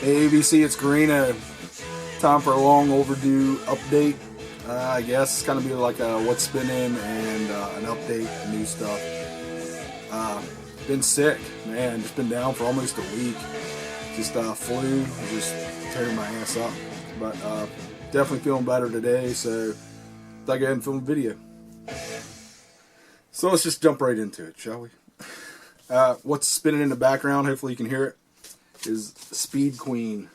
Hey, ABC, it's Karina. Time for a long overdue update. I guess it's kind of be like a what's spinning and an update, new stuff. Been sick, man. Just been down for almost a week. Just flu, just tearing my ass up. But definitely feeling better today, so I'll go ahead and film a video. So let's just jump right into it, shall we? What's spinning in the background, hopefully you can hear it, is Speed Queen.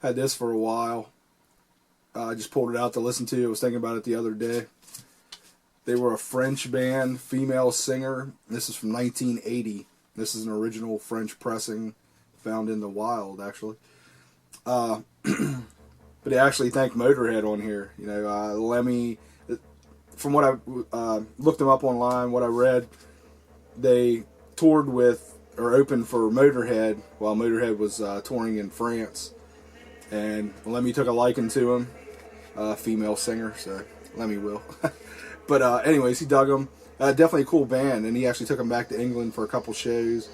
Had this for a while. I just pulled it out to listen to. I was thinking about it the other day. They were a French band, female singer. This is from 1980. This is an original French pressing found in the wild, actually. But they actually thanked Motorhead on here. You know, Lemmy, from what I looked them up online, what I read, they toured with, or opened for Motorhead while Motorhead was touring in France. And Lemmy took a liking to him, female singer, so Lemmy will. But anyways, he dug him. Definitely a cool band, and he actually took him back to England for a couple shows.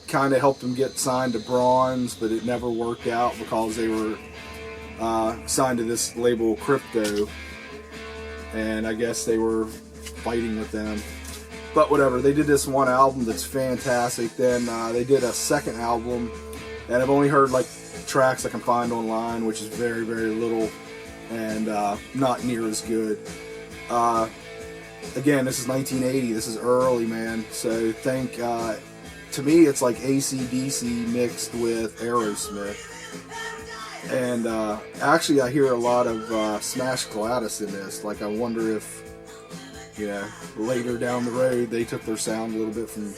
Kind of helped him get signed to Bronze, but it never worked out because they were signed to this label Crypto, and I guess they were fighting with them. But whatever, they did this one album that's fantastic. Then they did a second album, and I've only heard like tracks I can find online, which is very, very little, and not near as good. Again, this is 1980. This is early, man. So think, to me, it's like AC/DC mixed with Aerosmith. And actually, I hear a lot of Smash Gladys in this. Like, I wonder if, you know, later down the road, they took their sound a little bit from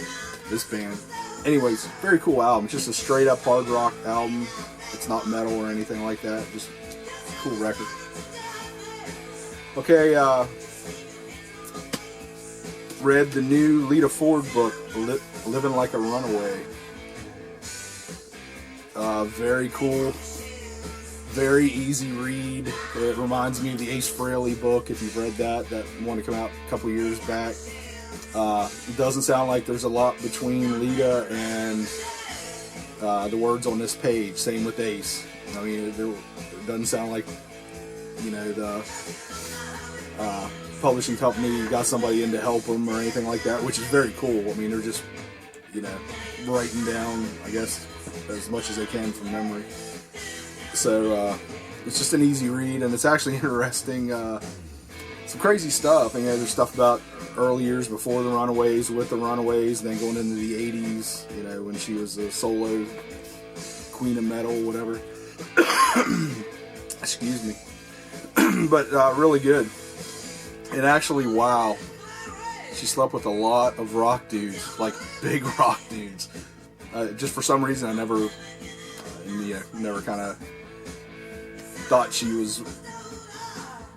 this band. Anyways, very cool album. Just a straight up hard rock album. It's not metal or anything like that. Just a cool record. Okay, read the new Lita Ford book, Living Like a Runaway. Very cool. Very easy read. It reminds me of the Ace Frehley book, if you've read that one that came out a couple years back. It doesn't sound like there's a lot between Lita and the words on this page. Same with Ace. I mean, it doesn't sound like, you know, the publishing company got somebody in to help them or anything like that, which is very cool. I mean, they're just, you know, writing down, I guess, as much as they can from memory. So it's just an easy read, and it's actually interesting. Some crazy stuff. You know, there's stuff about early years before the Runaways, with the Runaways, and then going into the 80s, you know, when she was a solo queen of metal, whatever. Excuse me. But really good. And actually, wow, she slept with a lot of rock dudes, like big rock dudes. Just for some reason, I never kind of thought she was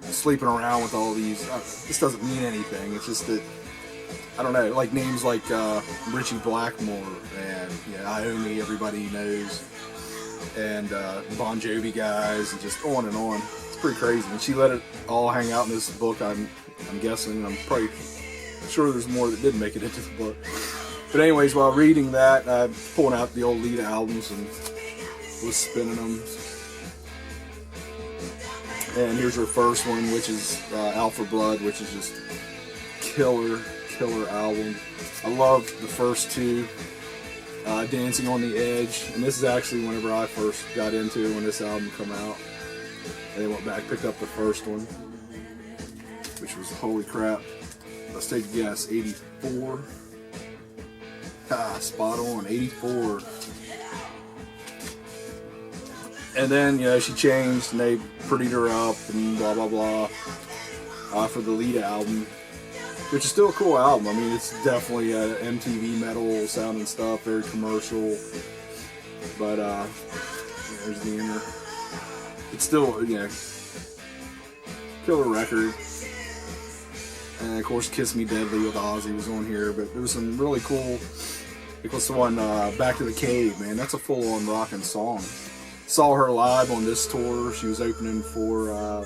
sleeping around with all these. This doesn't mean anything. It's just that, I don't know, like names like Richie Blackmore and Iommi, everybody knows, and Bon Jovi guys, and just on and on. It's pretty crazy. And she let it all hang out in this book. I'm guessing. I'm pretty sure there's more that didn't make it into the book. But anyways, while reading that, I'm pulling out the old Lita albums and was spinning them. And here's her first one, which is Alpha Blood, which is just killer album. I love the first two, Dancing on the Edge, and this is actually whenever I first got into it when this album came out. And they went back, picked up the first one, which was, holy crap, let's take a guess, 84. Spot on, 84. And then, you know, she changed and they prettied her up and blah, blah, blah for the Lita album, which is still a cool album. I mean, it's definitely MTV metal sounding stuff, very commercial. But, there's the inner. It's still, you know, killer record. And of course, Kiss Me Deadly with Ozzy was on here. But there was some really cool, like what's the one, Back to the Cave, man. That's a full-on rockin' song. Saw her live on this tour. She was opening for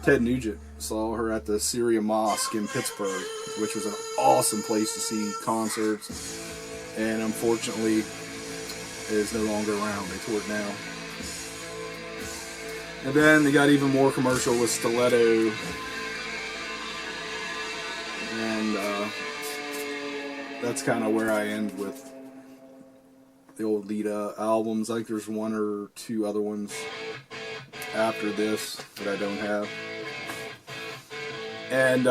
Ted Nugent. Saw her at the Syria Mosque in Pittsburgh, which was an awesome place to see concerts. And unfortunately, is no longer around. They tore it down. And then they got even more commercial with Stiletto. And that's kind of where I end with the old Lita albums. I think there's one or two other ones after this that I don't have. And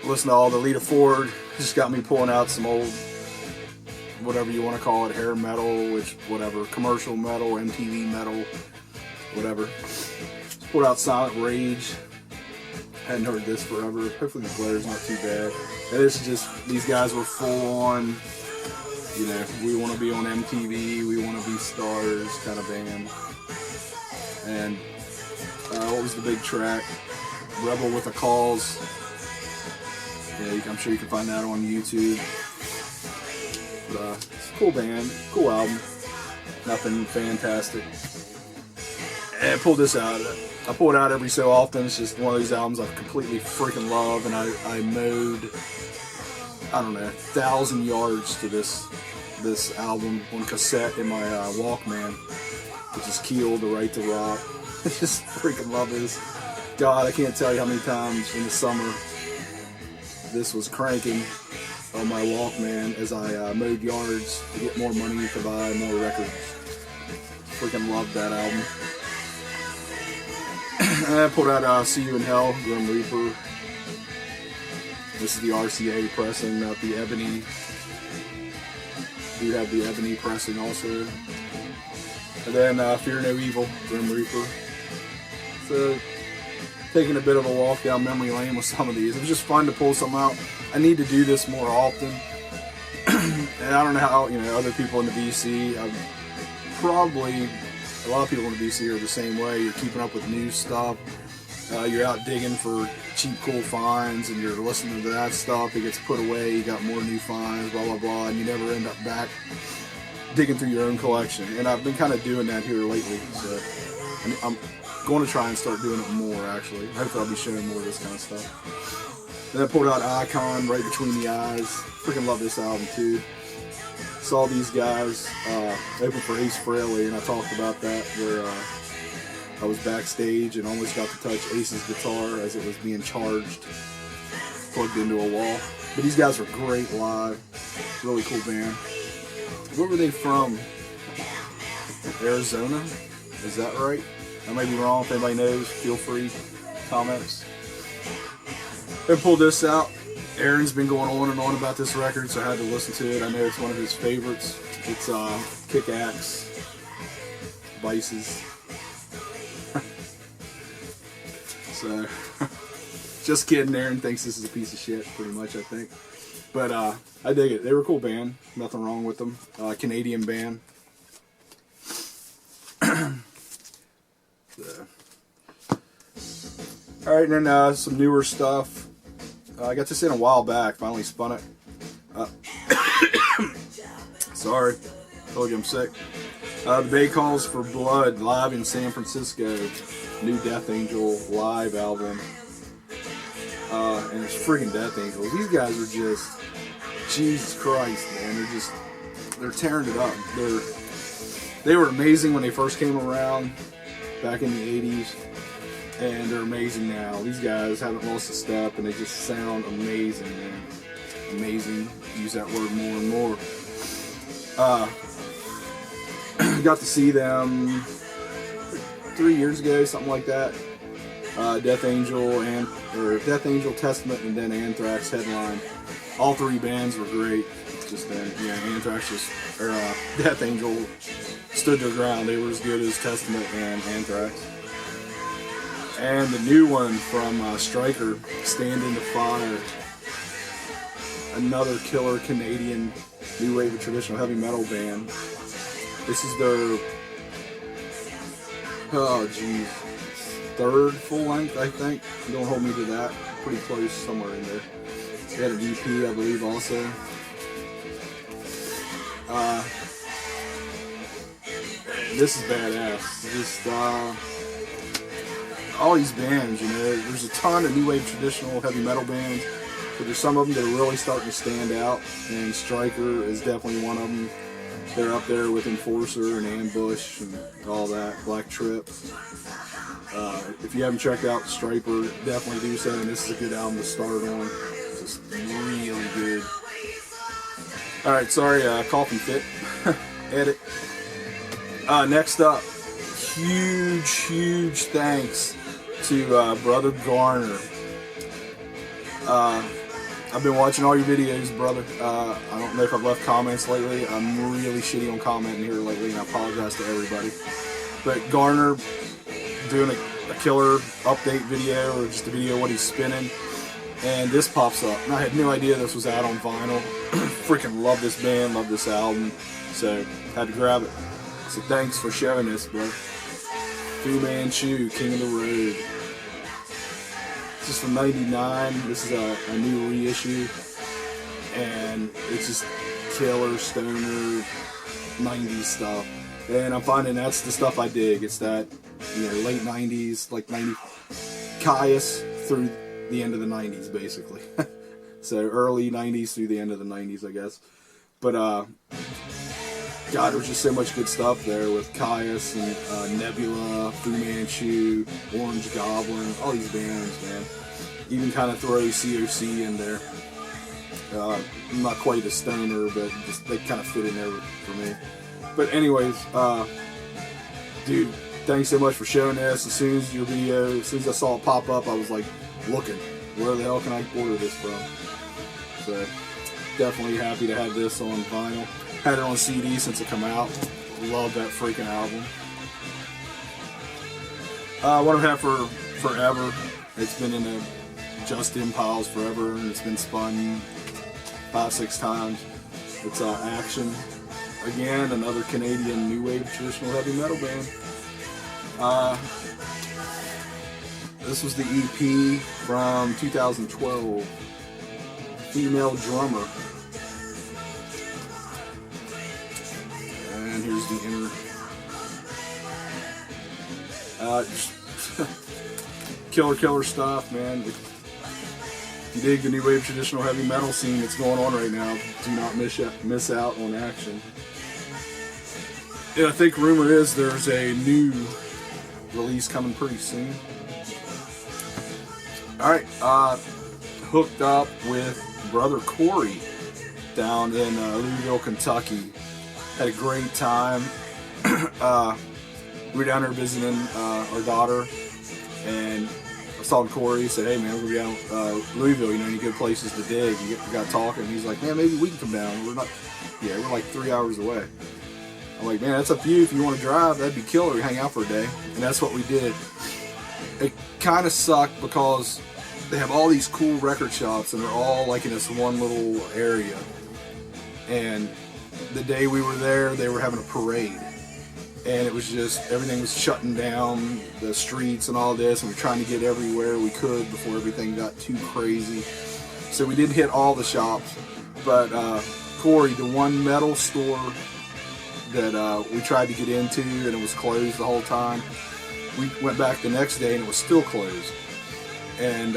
listen to all the Lita Ford. Just got me pulling out some old, whatever you want to call it, hair metal, which whatever, commercial metal, MTV metal, whatever. Just pulled out Silent Rage. Hadn't heard this forever. Hopefully the glare is not too bad. And this is just, these guys were full on, you know, we want to be on MTV, we want to be stars kind of band. And what was the big track? Rebel with a Cause. Yeah, I'm sure you can find that on YouTube. But it's a cool band, cool album. Nothing fantastic. And I pulled this out. I pull it out every so often. It's just one of these albums I completely freaking love, and I mowed, I don't know, 1,000 yards to this album on cassette in my Walkman, which is Keel, The Right to Rock. I just freaking love this. God, I can't tell you how many times in the summer this was cranking on my Walkman as I mowed yards to get more money to buy more records. Freaking loved that album. I pulled out See You in Hell, Grim Reaper. This is the RCA pressing, not the Ebony. We have the Ebony pressing also. And then Fear No Evil, Grim Reaper. So, taking a bit of a walk down memory lane with some of these. It was just fun to pull some out. I need to do this more often. And I don't know how, you know, other people in the BC, probably a lot of people in the BC are the same way. You're keeping up with new stuff. You're out digging for cheap, cool finds, and you're listening to that stuff. It gets put away. You got more new finds, blah, blah, blah, and you never end up back digging through your own collection. And I've been kind of doing that here lately. So I'm going to try and start doing it more, actually. Hopefully I'll be showing more of this kind of stuff. Then I pulled out Icon, Right Between the Eyes. Freaking love this album, too. Saw these guys open for Ace Frehley, and I talked about that where I was backstage and almost got to touch Ace's guitar as it was being charged, plugged into a wall. But these guys were great live. Really cool band. Where were they from? Arizona? Is that right? I may be wrong. If anybody knows, feel free. Comments. I pulled this out. Aaron's been going on and on about this record, so I had to listen to it. I know it's one of his favorites. It's Kick-Axe, Vices. So, just kidding. Aaron thinks this is a piece of shit, pretty much, I think. But I dig it. They were a cool band. Nothing wrong with them. Canadian band. So. Alright, and then some newer stuff. I got this in a while back. Finally spun it. Sorry. Told you I'm sick. The Bay Calls for Blood, live in San Francisco. New Death Angel live album. And it's freaking Death Angels. These guys are just, Jesus Christ, man. They're tearing it up. They were amazing when they first came around back in the 80s. And they're amazing now. These guys haven't lost a step, and they just sound amazing, man. Amazing. Use that word more and more. Got to see them 3 years ago, something like that. Death Angel, Testament, and then Anthrax headline. All three bands were great. Just then, yeah, Death Angel stood their ground. They were as good as Testament and Anthrax. And the new one from Stryker, Stand in the Fire. Another killer Canadian new wave of traditional heavy metal band. This is their, third full length, I think. Don't hold me to that. Pretty close, somewhere in there. They had an EP, I believe, also. This is badass. Just, all these bands, you know, there's a ton of new wave traditional heavy metal bands, but there's some of them that are really starting to stand out, and Stryker is definitely one of them. They're up there with Enforcer and Ambush and all that, Black Trip. If you haven't checked out Striper, definitely do so, and this is a good album to start on. It's just really good. Alright, sorry, coffee fit. Edit. Next up, huge thanks to Brother Garner. I've been watching all your videos, brother. I don't know if I've left comments lately. I'm really shitty on commenting here lately, and I apologize to everybody. But Garner doing a killer update video, or just a video of what he's spinning, and this pops up. And I had no idea this was out on vinyl. Freaking love this band, love this album, so had to grab it. So thanks for showing this, bro. Fu Manchu, King of the Road. This is from '99. This is a new reissue, and it's just killer stoner '90s stuff. And I'm finding that's the stuff I dig. It's that, you know, late '90s, like Caius through the end of the '90s, basically. So early '90s through the end of the '90s, I guess. But God, there's just so much good stuff there with Caius and Nebula, Fu Manchu, Orange Goblin, all these bands, man. Even kind of throw COC in there. Not quite a stoner, but just they kind of fit in there for me. But anyways, dude, thanks so much for showing this. As soon as your video, as soon as I saw it pop up, I was like looking, where the hell can I order this from? So definitely happy to have this on vinyl. Had it on CD since it came out. Love that freaking album. What I've had for forever. It's been in the just in piles forever, and it's been spun 5-6 times. It's Action. Again, another Canadian new wave traditional heavy metal band. This was the EP from 2012. Female drummer. And here's the inner. Killer stuff, man. If you dig the new wave traditional heavy metal scene that's going on right now, do not miss out on Action. And I think rumor is there's a new release coming pretty soon. Alright, hooked up with Brother Corey down in Louisville, Kentucky. Had a great time. We were down there visiting our daughter, and I was talking to Corey. He said, "Hey man, we're going to be down Louisville, you know, any good places to dig?" We got talking. He's like, "Man, maybe we can come down." We're like 3 hours away. I'm like, "Man, that's up to you. If you want to drive, that'd be killer. We hang out for a day." And that's what we did. It kind of sucked because they have all these cool record shops, and they're all like in this one little area. And the day we were there, they were having a parade. And it was just, everything was shutting down, the streets and all this, and we're trying to get everywhere we could before everything got too crazy. So we didn't hit all the shops, but Corey, the one metal store that we tried to get into, and it was closed the whole time, we went back the next day and it was still closed. And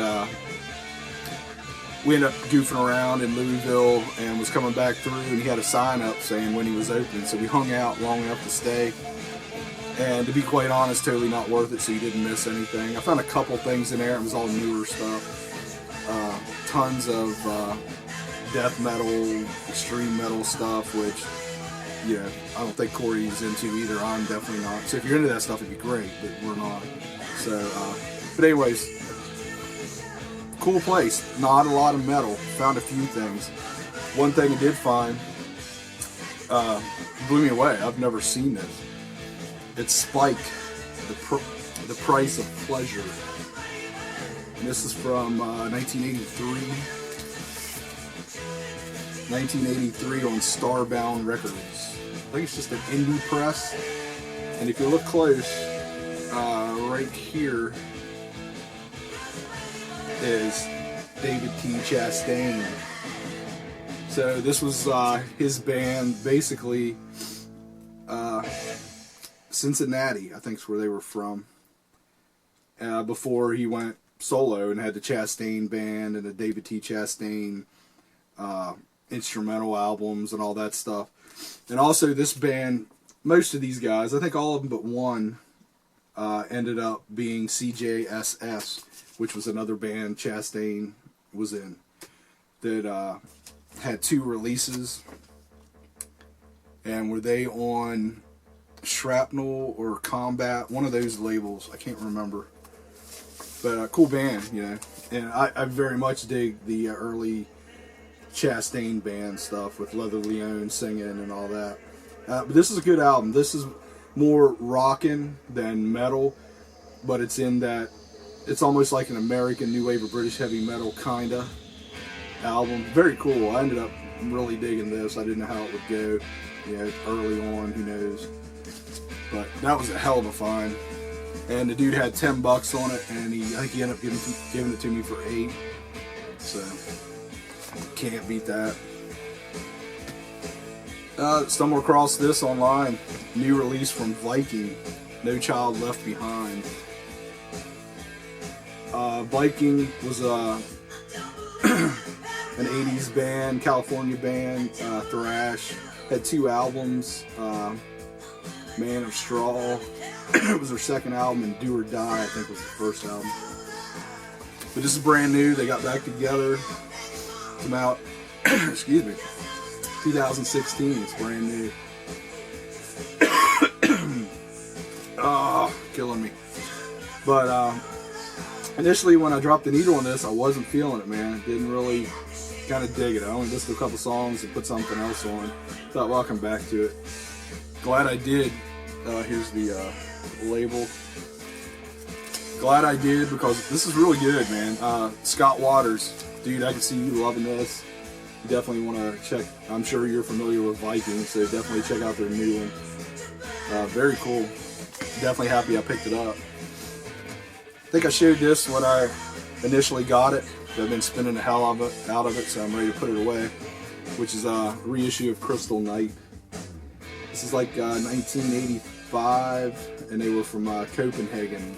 we ended up goofing around in Louisville and was coming back through, and he had a sign up saying when he was open, so we hung out long enough to stay. And to be quite honest, totally not worth it, so you didn't miss anything. I found a couple things in there. It was all newer stuff. Tons of death metal, extreme metal stuff, which, yeah, I don't think Corey's into either. I'm definitely not. So if you're into that stuff, it'd be great, but we're not. So, but anyways, cool place. Not a lot of metal. Found a few things. One thing I did find blew me away. I've never seen this. It's Spike, the Price of Pleasure. And this is from 1983. 1983 on Starbound Records. I think it's just an indie press. And if you look close, right here is David T. Chastain. So this was his band, basically. Cincinnati, I think is where they were from, before he went solo and had the Chastain band and the David T. Chastain instrumental albums and all that stuff. And also this band, most of these guys, I think all of them but one, ended up being CJSS, which was another band Chastain was in, that had 2 releases. And were they on Shrapnel or Combat, one of those labels, I can't remember. But a cool band, you know. And I very much dig the early Chastain band stuff with Leather Leone singing and all that. But this is a good album. This is more rockin' than metal, but it's in that, it's almost like an American new wave of British heavy metal kinda album. Very cool. I ended up really digging this. I didn't know how it would go, you know, early on, who knows. But that was a hell of a find. And the dude had $10 on it, and I think he ended up giving it to me for $8. So can't beat that. Stumbled across this online. New release from Viking, No Child Left Behind. Viking was an 80s band, California band, thrash. Had 2 albums. Man of Straw it was their second album, and Do or Die I think was the first album. But this is brand new. They got back together. Came out excuse me, 2016. It's brand new. Oh, killing me. But initially when I dropped the needle on this, I wasn't feeling it, man. Didn't really kind of dig it. I only listened to a couple songs and put something else on. Thought, well, I'll come back to it. Glad I did. Here's the label. Glad I did, because this is really good, man. Scott Waters, dude, I can see you loving this. You definitely want to check. I'm sure you're familiar with Vikings, so definitely check out their new one. Very cool. Definitely happy I picked it up. I think I showed this when I initially got it. I've been spinning the hell out of it, so I'm ready to put it away. Which is a reissue of Crystal Night. This is like 1985, and they were from Copenhagen.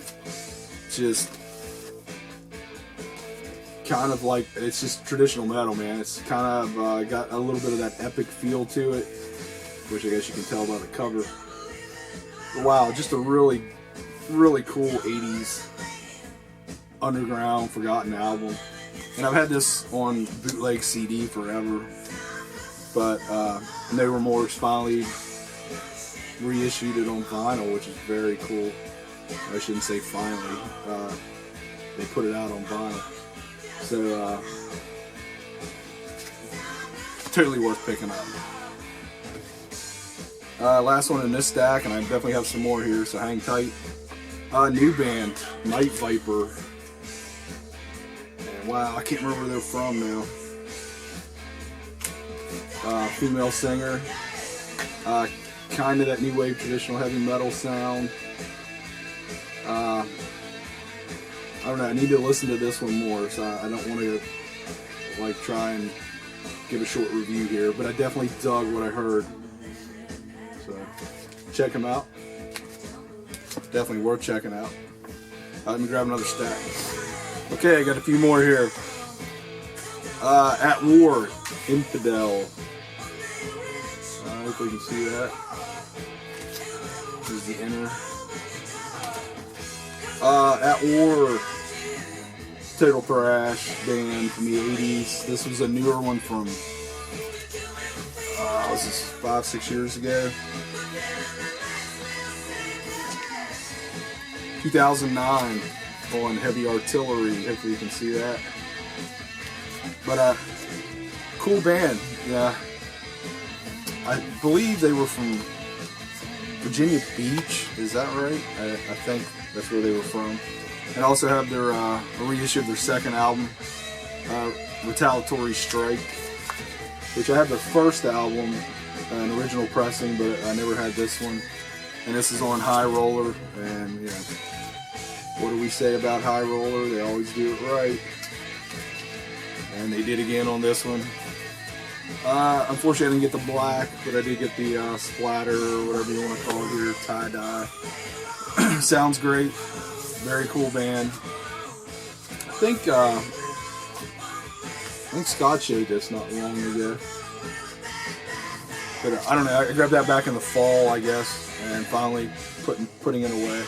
Just kind of like, it's just traditional metal, man. It's kind of got a little bit of that epic feel to it, which I guess you can tell by the cover. But wow, just a really, really cool 80s underground, forgotten album. And I've had this on bootleg CD forever, but No Remorse finally reissued it on vinyl, which is very cool. I shouldn't say finally. They put it out on vinyl. So, totally worth picking up. Last one in this stack, and I definitely have some more here, so hang tight. New band, Night Viper. And wow, I can't remember where they're from now. Female singer. Kind of that new wave traditional heavy metal sound. I don't know, I need to listen to this one more, so I don't want to like try and give a short review here, but I definitely dug what I heard. So check them out. Definitely worth checking out. Let me grab another stack. Okay, I got a few more here. At War, Infidel. I hope we can see that. Here's the inner. At War, total thrash band from the 80s. This was a newer one from, this is 5-6 years ago. 2009 on Heavy Artillery. Hopefully you can see that. But cool band. Yeah, I believe they were from Virginia Beach. Is that right? I think that's where they were from. And also have their a reissue of their second album, Retaliatory Strike, which I have the first album, an original pressing, but I never had this one. And this is on High Roller, and yeah, what do we say about High Roller? They always do it right. And they did again on this one. Unfortunately I didn't get the black, but I did get the splatter, or whatever you want to call it here, tie-dye. Sounds great. Very cool band. I think Scott showed this not long ago. But I don't know. I grabbed that back in the fall, I guess, and finally putting it away.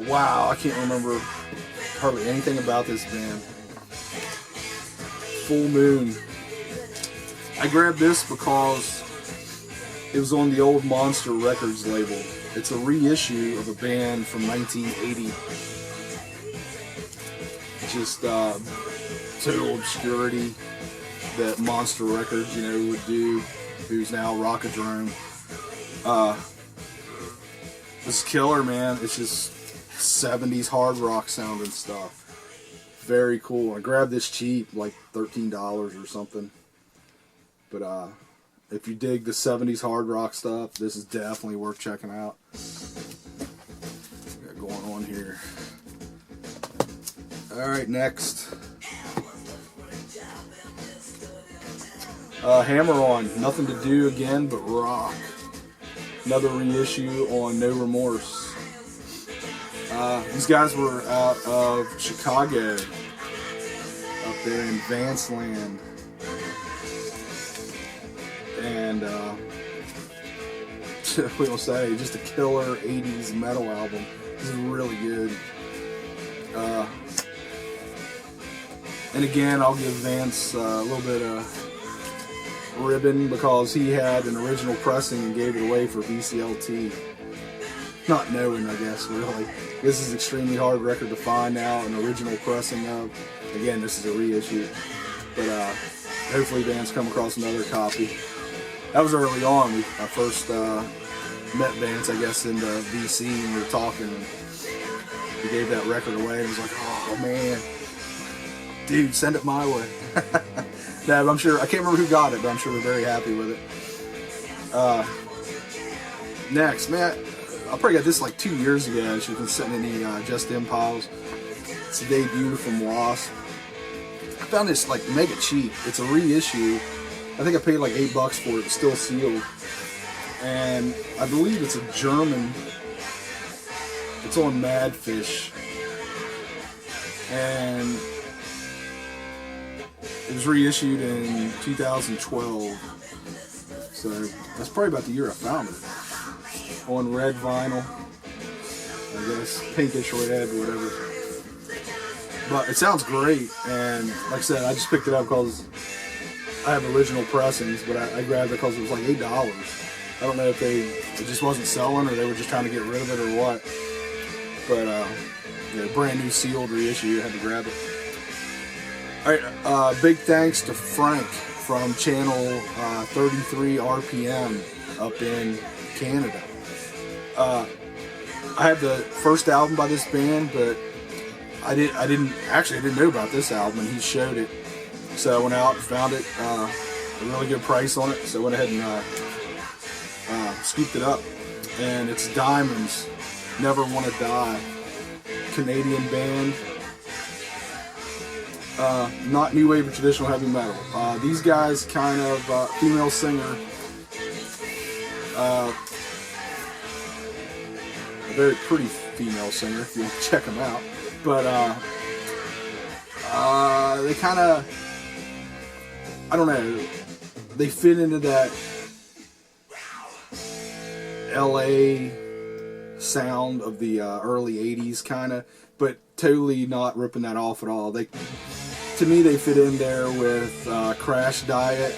Wow, I can't remember hardly anything about this band. Full Moon. I grabbed this because it was on the old Monster Records label. It's a reissue of a band from 1980. Just total obscurity that Monster Records, would do. Who's now Rockadrome. This is killer, man. It's just 70s hard rock sounding stuff. Very cool. I grabbed this cheap, like $13 or something. But if you dig the 70s hard rock stuff, this is definitely worth checking out. Got going on here. Alright, next. Hammer On. Nothing to Do again but rock. Another reissue on No Remorse. These guys were out of Chicago, up there in Vanceland. And we will say, just a killer 80s metal album. This is really good. And again, I'll give Vance a little bit of ribbon because he had an original pressing and gave it away for VCLT. Not knowing, I guess, really. This is extremely hard record to find now, an original pressing of. Again, this is a reissue. But hopefully Vance come across another copy. That was early on. I first met Vance, I guess, in the VC, and we were talking, and he gave that record away, and was like, oh man, dude, send it my way. No, I'm sure, I can't remember who got it, but I'm sure we're very happy with it. Next, man, I probably got this like 2 years ago. She been sitting in the Just Impiles. It's a debut from Wasp. I found this like mega cheap. It's a reissue. I think I paid like $8 for it. It's still sealed. And I believe it's a German. It's on Madfish. And it was reissued in 2012. So that's probably about the year I found it. On red vinyl. I guess pinkish red or whatever. But it sounds great. And like I said, I just picked it up because I have original pressings, but I grabbed it because it was like $8. I don't know if it just wasn't selling or they were just trying to get rid of it or what. But brand new sealed reissue, I had to grab it. Alright, big thanks to Frank from channel 33 RPM up in Canada. I had the first album by this band, but I didn't know about this album, and he showed it. So I went out and found it, a really good price on it, so I went ahead and scooped it up. And it's Diamonds, Never Wanna Die, Canadian band. Not new wave or traditional heavy metal. These guys kind of, female singer, a very pretty female singer if you want to check them out. But they kind of, I don't know, they fit into that LA sound of the early 80s kind of, but totally not ripping that off at all. To me, they fit in there with Crash Diet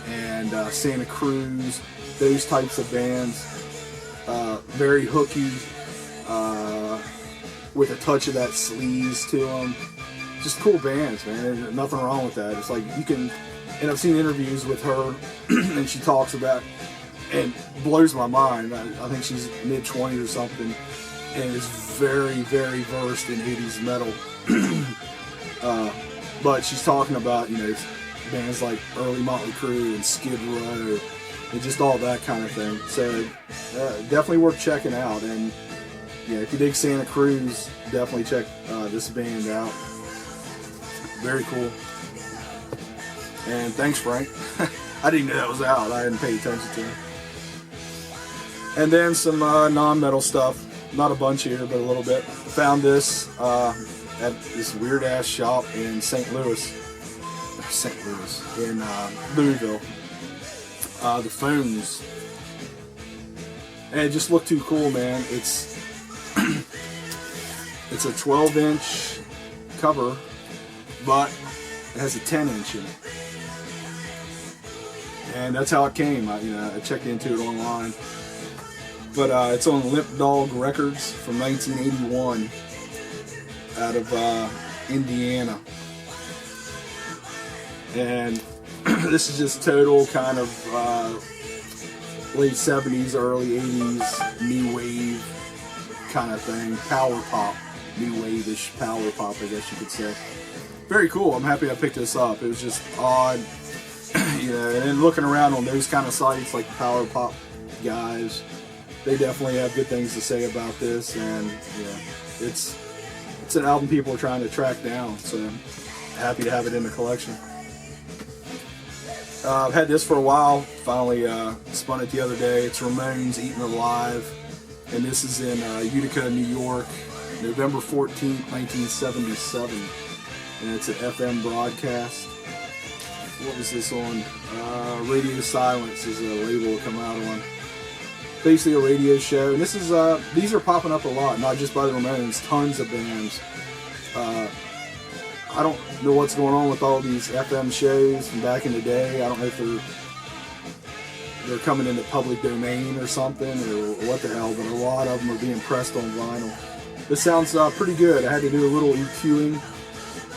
and Santa Cruz, those types of bands. Very hooky, with a touch of that sleaze to them. Just cool bands, man. There's nothing wrong with that. It's like you can, and I've seen interviews with her, and she talks about, and blows my mind. I think she's mid-20s or something, and is very, very versed in 80s metal. But she's talking about, bands like early Motley Crue and Skid Row, and just all that kind of thing. So definitely worth checking out. And if you dig Santa Cruz, definitely check this band out. Very cool. And thanks, Frank. I didn't know that was out. I hadn't paid attention to it. And then some non-metal stuff. Not a bunch here, but a little bit. Found this at this weird-ass shop in St. Louis. In Louisville. the phones. And it just looked too cool, man. It's it's a 12-inch cover, but it has a 10-inch in it. And that's how it came. I checked into it online. But it's on Limp Dog Records from 1981 out of Indiana. And this is just total kind of late 70s, early 80s, new wave kind of thing. Power pop, new wave-ish power pop, I guess you could say. Very cool. I'm happy I picked this up. It was just odd, and then looking around on those kind of sites like the power pop guys, they definitely have good things to say about this, and it's an album people are trying to track down, so I'm happy to have it in the collection. I've had this for a while, finally spun it the other day. It's Ramones Eaten Alive, and this is in Utica, New York, November 14th, 1977, and it's an FM broadcast. What was this on? Radio Silence is a label to come out on. Basically a radio show, and this is these are popping up a lot, not just by the Ramones, tons of bands. I don't know what's going on with all these FM shows from back in the day. I don't know if they're coming into public domain or something, or what the hell, but a lot of them are being pressed on vinyl. This sounds pretty good. I had to do a little EQing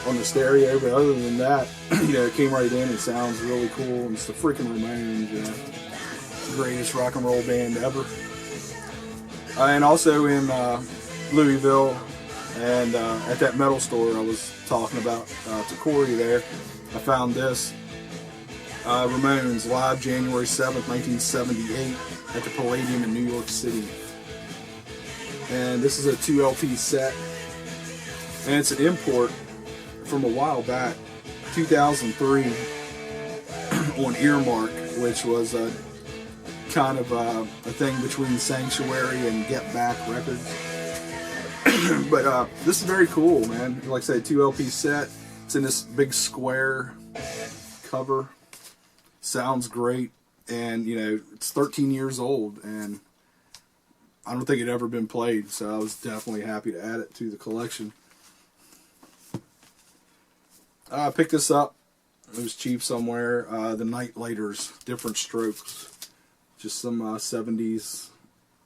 on the stereo, but other than that, it came right in and sounds really cool. And it's the freaking Ramones, greatest rock and roll band ever. And also in Louisville, and at that metal store I was talking about to Corey there, I found this Ramones live January 7th, 1978 at the Palladium in New York City. And this is a 2 LP set, and it's an import from a while back, 2003, on Earmark, which was a kind of a thing between Sanctuary and Get Back Records. But this is very cool, man. Like I said, 2 LP set. It's in this big square cover. Sounds great, and it's 13 years old, and I don't think it had ever been played, so I was definitely happy to add it to the collection. I picked this up. It was cheap somewhere. The Nightlighters, Different Strokes. Just some 70s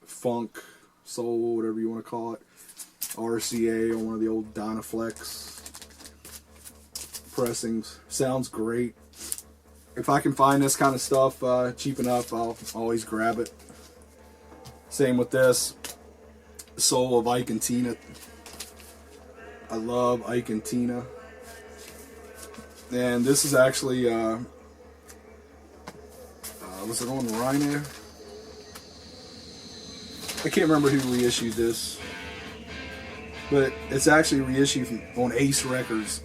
funk, soul, whatever you want to call it. RCA on one of the old Dynaflex pressings. Sounds great. If I can find this kind of stuff cheap enough, I'll always grab it. Same with this. Soul of Ike and Tina. I love Ike and Tina. And this is actually, was it on Rhino? I can't remember who reissued this, but it's actually reissued on Ace Records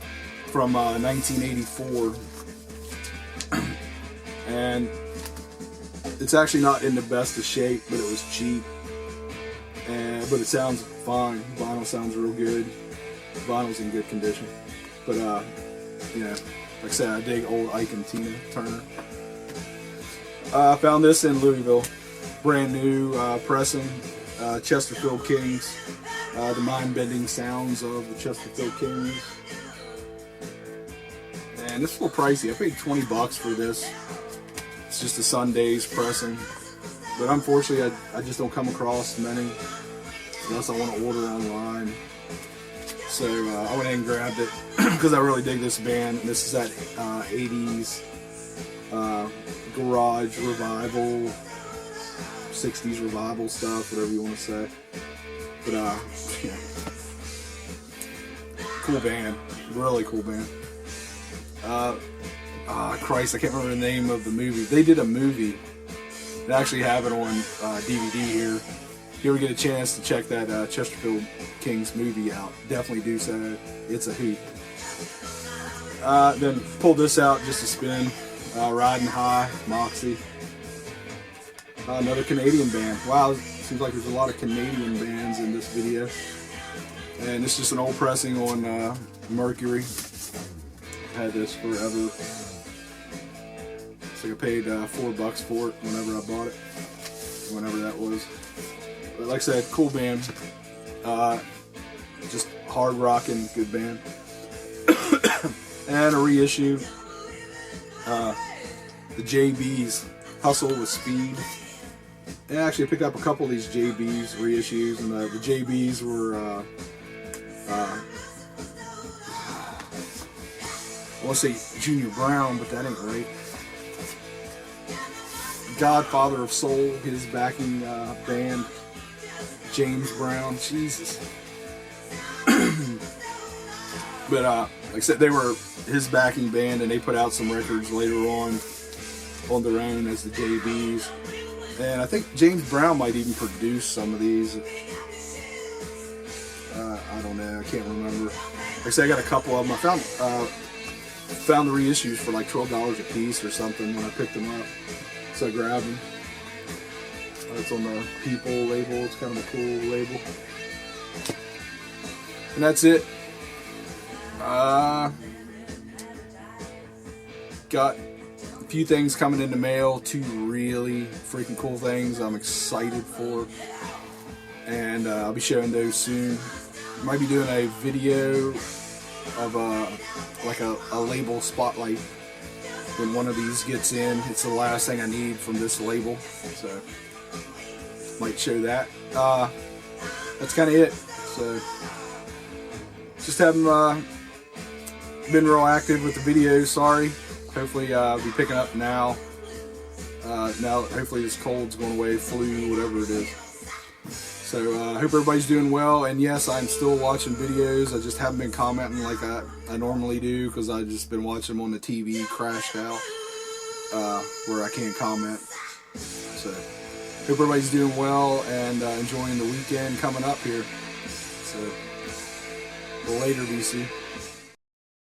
from 1984. And it's actually not in the best of shape, but it was cheap. But it sounds fine. Vinyl sounds real good. Vinyl's in good condition. But like I said, I dig old Ike and Tina Turner. I found this in Louisville, brand new pressing, Chesterfield Kings, the mind-bending sounds of the Chesterfield Kings. And it's a little pricey. I paid $20 for this. It's just a Sunday's pressing, but unfortunately I just don't come across many unless I want to order online. So I went ahead and grabbed it because I really dig this band. This is that 80s garage revival, 60s revival stuff, whatever you want to say. But cool band, really cool band. Christ, I can't remember the name of the movie. They did a movie. They actually have it on DVD here. If you ever get a chance to check that Chesterfield Kings movie out, definitely do so. It's a hoot. Then pull this out just to spin. Riding High, Moxie. Another Canadian band. Wow, seems like there's a lot of Canadian bands in this video. And it's just an old pressing on Mercury. Had this forever. think I paid $4 for it whenever I bought it, whenever that was. But like I said, cool band. Just hard rocking, good band. And a reissue. The JB's Hustle with Speed. And actually, I picked up a couple of these JB's reissues, and the JB's were, I want to say Junior Brown, but that ain't right. Godfather of Soul, his backing band, James Brown, Jesus. But like I said, they were his backing band, and they put out some records later on their own as the JB's. And I think James Brown might even produce some of these. I don't know, I can't remember. Like I said, I got a couple of them. I found the reissues for like $12 a piece or something when I picked them up. So I grabbed them. It's on the People label. It's kind of a cool label. And that's it. Got a few things coming in the mail. 2 really freaking cool things I'm excited for. And I'll be showing those soon. Might be doing a video of like a label spotlight when one of these gets in. It's the last thing I need from this label, so might show that. That's kind of it. So just haven't been real active with the videos. Sorry. Hopefully I'll be picking up now. Now hopefully this cold's going away, flu, whatever it is. So I hope everybody's doing well, and yes, I'm still watching videos. I just haven't been commenting like I normally do, because I've just been watching them on the TV crashed out, where I can't comment. So hope everybody's doing well and enjoying the weekend coming up here. So later, BC.